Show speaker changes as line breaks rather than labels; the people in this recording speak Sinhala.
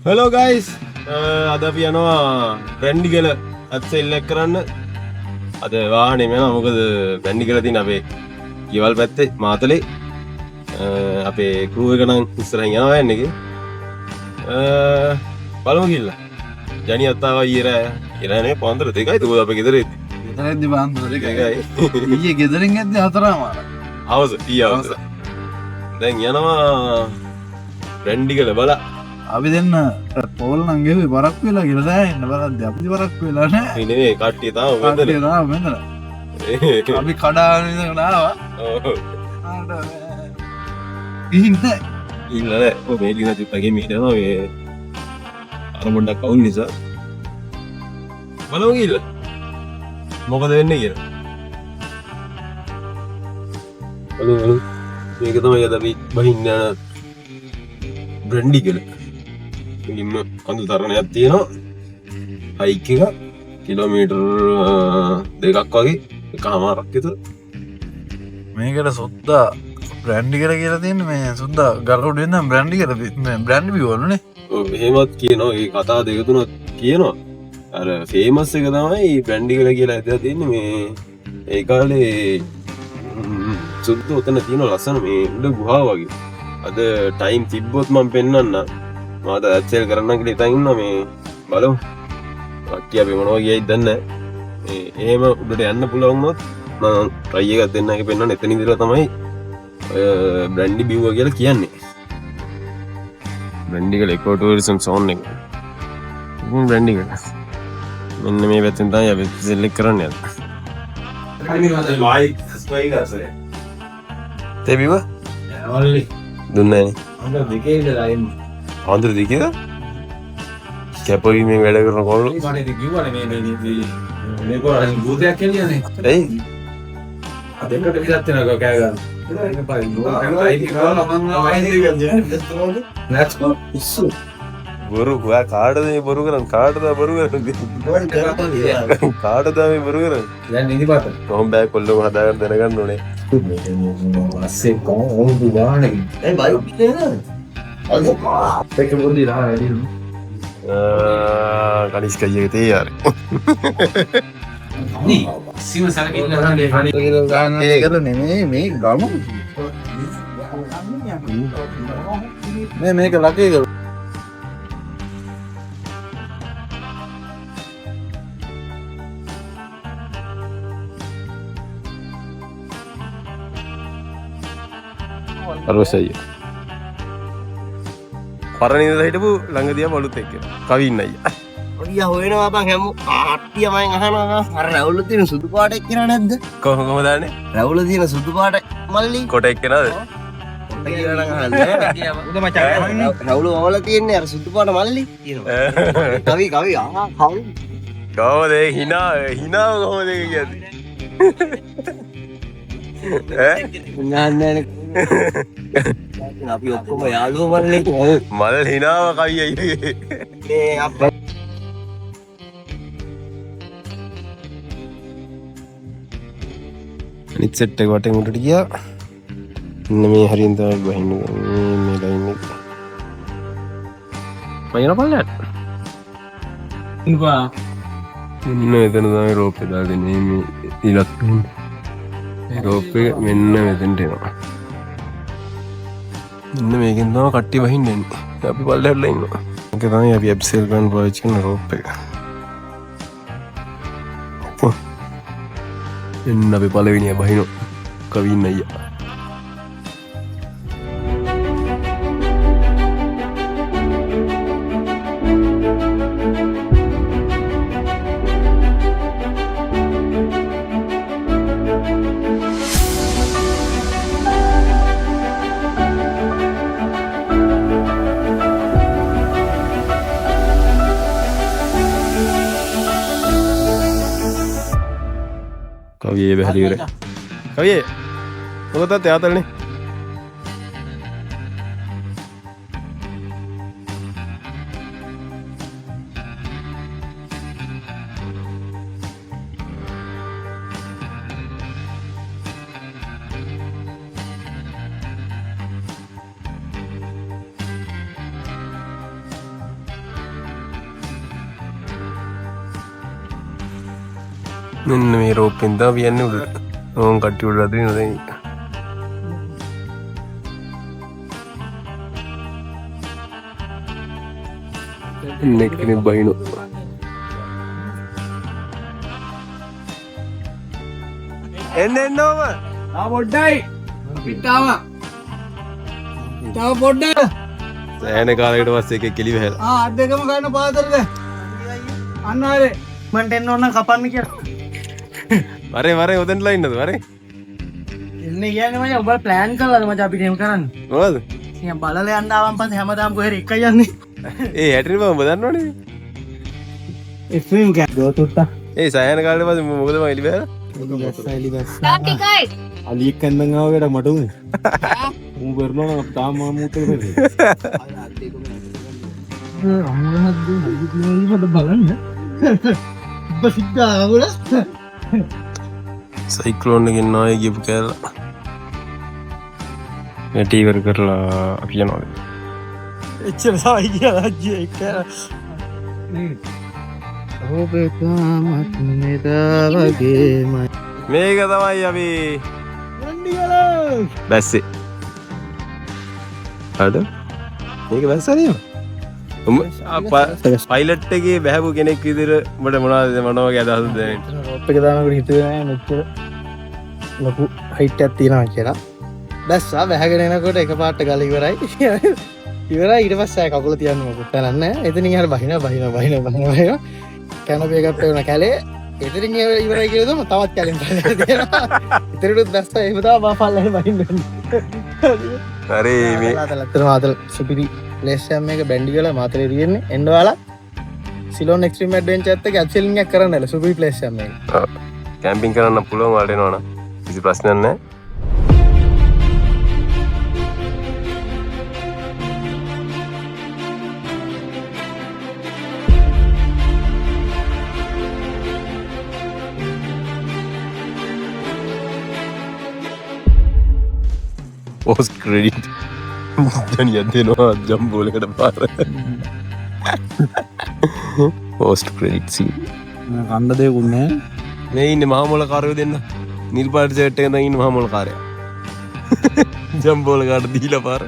හෙලෝ ගයිස් අද අපි යනවා බ්‍රැන්ඩිගල අත්සෙල්ලක් කරන්න අද වාහනේ මෙනවා මොකද බ්‍රැන්ඩිගල තියෙන අපේ ගෙවල් පැත්තේ මාතලේ අපේ ක්‍රූ එක නම් ඉස්සරහින් යනවා යන්නේ එකේ බලමු ගිහලා ජනි අත්තාවා ඊරානේ පාන්දර 2යි දුක අපේ ගෙදර ඉන්නේ
ගෙදරදී පාන්දර 2යි ඊයේ ගෙදරින් ඇද්දි 4:00
හවස ඊයවස දැන් යනවා බ්‍රැන්ඩිගල බලා
අපි දෙන්න පොල් නම් ගෙවි වරක් වෙලා කියලා දැන් බලද්දි අපි වරක් වෙලා නැහැ
නෙමෙයි කට්ටිය තාම මෙතන
අපි කඩාගෙන ඉඳගෙන ආවා
ඔව්
ඉන්නේ
ඉන්නනේ ඔය මේලින චුට්ටගේ මීටනවා මේ අර මොණ්ඩක් කවුල් නිසා බලමු ගිහලා මොකද වෙන්නේ කියලා බලමු මේක තමයි අද අපි බහින්න යන බ්‍රැන්ඩිගල ඉන්න කඳු තරණයක් තියෙනවා හයික් එක කිලෝමීටර් 2ක් වගේ එකමාරක් විතර
මේකට සුද්දා බ්‍රැන්ඩිගල කියලා තියෙන්නේ මේ සුද්දා ගලකොඩ වෙන බ්‍රැන්ඩිගල බ්‍රැන්ඩ් බිවලුනේ
ඔව් එහෙමත් කියනවා ඒ කතා දෙක තුනක් කියනවා අර ෆේමස් එක තමයි බ්‍රැන්ඩිගල කියලා හිතලා තියෙන්නේ මේ ඒ කාලේ සුද්ද උතන තියෙන ලස්සන මේ උඩ ගුහාව වගේ අද ටයිම් තිබ්බොත් මම පෙන්වන්න මාත ඇක්සෙල් කරන්න කියලා හිතන් ඉන්නවා මේ බලමු කට්ටිය අපි මොනවා කියයිද දන්නේ නැහැ එහෙම උඩට යන්න පුළුවන් වුණොත් මම try එකක් දෙන්න එක පෙන්වන්න එතන ඉඳලා තමයි බ්‍රැන්ඩි බිව්ව කියලා කියන්නේ බ්‍රැන්ඩිගල එකෝ ටූරිසම් සෝන් එක බ්‍රැන්ඩිගල මෙන්න මේ පැත්තෙන් තමයි අපි සෙලෙක්ට් කරන්න යන්නේ අනිවාර්යයෙන් ලයික් සබ්ස්ක්‍රයිබ් කරන්න තේබිව
ඔල්ලි
දුන්නේ
අnder දෙකේ ඉඳලා එන්නේ
ආන්දර දෙකේද කැපවීමෙන් වැඩ කරන කොල්ලෝ
මට ඉතින් කිව්වනේ මේ කොරන් භූතයක් කියලානේ
එයි
අදෙන්කට විසත් වෙනවා කෑ ගන්න ඒක පරිදි අයිති කරලා මම වයින්දි ගන්නේ let's go ඉස්සු
බොරු ඔයා කාටද මේ බොරු කරන්නේ කාටද බොරු කරන්නේ කාටද මේ බොරු කරන්නේ
දැන් නිදිපත
කොහොම බෑ කොල්ලෝ හදාගන්න දැනගන්න ඕනේ
අස්සේ කොහොමද වාහනේ ඒ බයික් නේද ඒක මොන්දි රා වැඩි
කනිස් කයියේ තේයාර
නී සීම සරකින් නරන්නේ හරි ඒකට නෙමෙයි මේ ගම මේක ලකේ
අරවසයි පරණින්ද හිටපු ළඟදියා බලුත් එක්ක කවින්න අයියා
ඔයා හොයනවා බං හැම ආට්ටිය මම අහනවා අර රවුල තියෙන සුදු පාට එක්කන නැද්ද
කොහොමද දන්නේ
රවුල තියෙන සුදු පාට මල්ලි
කොට එක්කනද
කොට කියලා නම් අහන්නේ උද මචං රවුල වල තියෙන්නේ අර සුදු පාට මල්ලි කියනවා කවි කවි කවුරු
කොහොමද හිනා කොහොමද කියන්නේ
නෑ අපි ඔක්කොම යාළුවෝ මල්ලි
මල් හිනාව කවි අයියේ
මේ අප්පා
අනිත් සෙට් එක වටේ උඩට ගියා ඉන්න මේ හරියෙන් තමයි බහින්නේ මේ ලයින් එක මයින පල්ලයට
ඉන්නවා
මෙන්න එතන තමයි රෝප් එක දාගන්නේ මේ ඉලක්ක මේ රෝප් එක මෙන්න මෙතනට එනවා මෙන්න මේකෙන් තමයි කට්ටිය බහින්න එන්නේ අපි පල්ලෙහාටලා ඉන්නවා ඒක තමයි අපි ඇප්සෙල් ගන්න පාවිච්චි කරන රෝප් එක එන්න අපි පළවෙනිය බහිනෝ කවින්න අයියා කවියේ බැහැලි ඉවරයි කවියේ මොකද තාත්තල්නේ මෙන්න මේ රෝපෙන් තමයි යන්නේ උඩට. ඕන් කට්ටිය උඩට අදිනවා දැන්. නෙක්නේ බයිනෝ. එන්න ඕම.
පොඩ්ඩයි පිටාව තව පොඩ්ඩ
සෑහෙන කාලයකට පස්සේ එකෙක් කෙලි වැහැලා.
අත් දෙකම ගන්න පාදල්ද අන්න ආරේ මන්ට එන්න ඕන කපන්න කියලා
වරේ උදෙන්ලා ඉන්නද වරේ?
එන්න කියන්නේ මම ඔබ ප්ලෑන් කළාද මචං අපිට එහෙම කරන්න
මොකද?
ඉතින් බලලා යන්න ආවන් පස්සේ හැමදාම කොහෙද එකයි යන්නේ
ඒ හැටිනේ මම දන්නවනේ.
එෆ්එම් කෑ දොතුත්තා
ඒ සෑහෙන කාලෙට පස්සේ මොකද මම එලි වැහැලා?
ටිකයි
අලියෙක් කන්දන් ආව වැඩක් මට උනේ ඌ කරනවා නම් තාම මම උත්තර දෙන්නේ අමුණක් දුන්න බලන්න ඔබ සිද්ධා අගුල
සයික්ලෝන් එකෙන් නාය ගියපු කෑල්ල. නැටි ඉවර කරලා අපි යනවා.
එච්චර සායි කියලා අජ්ජේ එක ඔබ තාමත් නෙදා වගේමයි
මේක තමයි අපි බැස්සේ. හරිද? මේක බැස්සනේ. පයිලට් එකේ බහැපු කෙනෙක් විදිහට උඹට මොනවද වගේ අදහසක් දැනෙන්නේ?
රොප් එක දානකොට හිතුවේ නෑ මෙච්චර ලොකු හයිට් එකක් තියෙනවා කියලා. දැස්සා බැහැගෙන එනකොට එකපාරට ගල ඉවරයි. ඉවරයි ඊට පස්සේ කකුල තියන්න මොකද කරන්නේ නෑ. එතනින් හරිය බහිනවා. කැනපි එකක් පෙවන කැලේ එතරින් ඉවරයි කියලා තමයි තවත් කැලෙන් බලන්න තියෙනවා. ඉතිරිනුත් දැස්සා එහෙම තමයි මම පල්ලෙන් බහින්න වෙන්නේ.
හරි මේ
අතල මාතල සුපිරි ප්ලේස් එක බැන්ඩි වල මාතලේ තියෙන්නේ. එන්න ඔයාලා සිලෝන් එක්ස්ට්‍රීම් ඇඩ්වෙන්චර් එකත් ඇප්සෙලින් එකක් කරන්නල සුපිරි ප්ලේස් එකක් මේක.
කැම්පින් කරන්න පුළුවන් වලට එනවනම් කිසි ප්‍රශ්නයක් නැහැ. පෝස්ට් ක්‍රෙඩිට් ජනියක් දෙනවා ජම්බෝලකට පාර. Post credit scene.
කන්න දෙයක්ුත් නෑ.
මේ ඉන්නේ මහා මොල කාරයෝ දෙන්න. නිල් පාට සෙට් එකෙන් ඉන්න මහා මොල කාරයා. ජම්බෝල කාට දීලා පාර.